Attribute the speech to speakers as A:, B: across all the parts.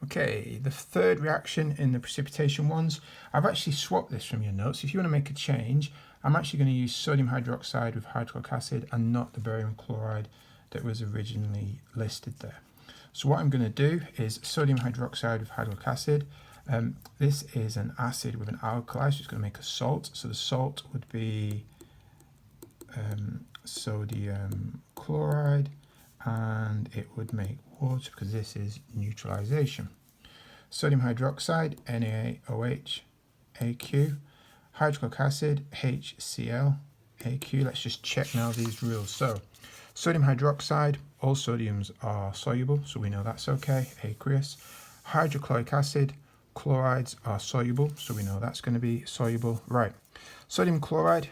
A: Okay, the third reaction in the precipitation ones, I've actually swapped this from your notes. If you want to make a change, I'm actually going to use sodium hydroxide with hydrochloric acid and not the barium chloride that was originally listed there. So what I'm going to do is sodium hydroxide with hydrochloric acid. This is an acid with an alkali, so it's going to make a salt. So the salt would be sodium chloride, and it would make water because this is neutralization. Sodium hydroxide, NaOH, AQ. Hydrochloric acid, HCl, AQ. Let's just check now these rules. So sodium hydroxide, all sodiums are soluble, so we know that's okay, aqueous. Hydrochloric acid, chlorides are soluble, so we know that's going to be soluble. Right, sodium chloride,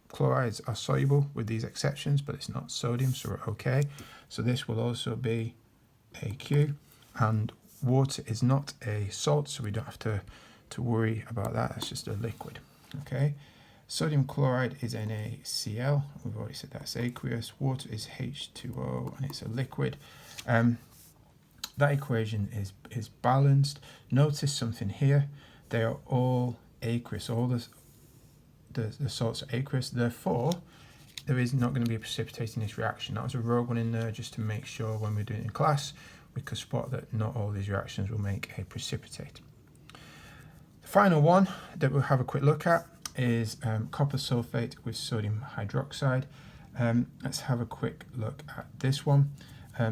A: chlorides are soluble with these exceptions, but it's not sodium, so we're okay. So this will also be AQ, and water is not a salt, so we don't have to worry about that. That's just a liquid. Okay, sodium chloride is NaCl. We've already said that's aqueous. Water is H2O, and it's a liquid. That equation is balanced. Notice something here. They are all aqueous. All the salts are aqueous. Therefore, there is not going to be a precipitating this reaction. That was a rogue one in there just to make sure when we're doing it in class, we could spot that not all these reactions will make a precipitate. The final one that we'll have a quick look at is copper sulfate with sodium hydroxide. Let's have a quick look at this one.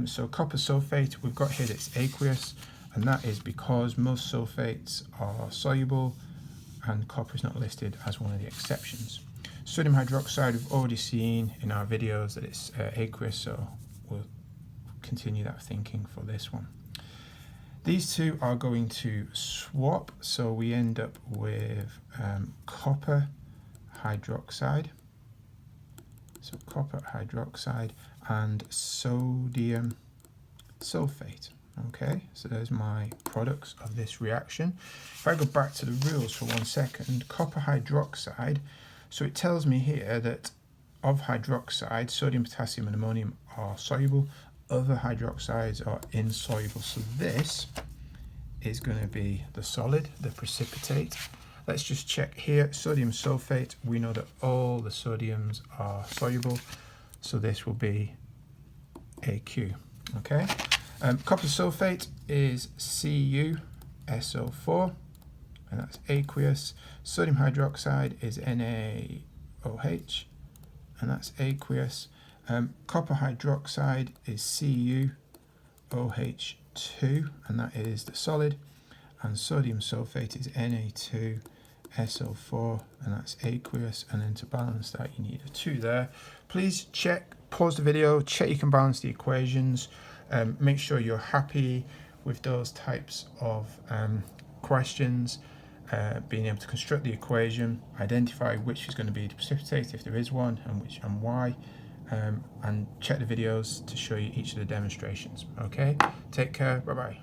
A: So copper sulfate, we've got here that it's aqueous, and that is because most sulfates are soluble and copper is not listed as one of the exceptions. Sodium hydroxide, we've already seen in our videos that it's aqueous, so we'll continue that thinking for this one. These two are going to swap, so we end up with copper hydroxide. So copper hydroxide and sodium sulfate. Okay, so there's my products of this reaction. If I go back to the rules for 1 second, copper hydroxide, so it tells me here that of hydroxide, sodium, potassium and ammonium are soluble, other hydroxides are insoluble. So this is going to be the solid, the precipitate. Let's just check here, sodium sulfate, we know that all the sodiums are soluble, so this will be AQ, okay? Copper sulfate is CuSO4, and that's aqueous. Sodium hydroxide is NaOH, and that's aqueous. Copper hydroxide is CuOH2, and that is the solid. And sodium sulfate is Na2SO4, and that's aqueous. And then to balance that, you need a 2 there. Please check, pause the video, check you can balance the equations. Make sure you're happy with those types of questions, being able to construct the equation, identify which is going to be the precipitate if there is one, and which and why, and check the videos to show you each of the demonstrations. Okay, take care, bye bye.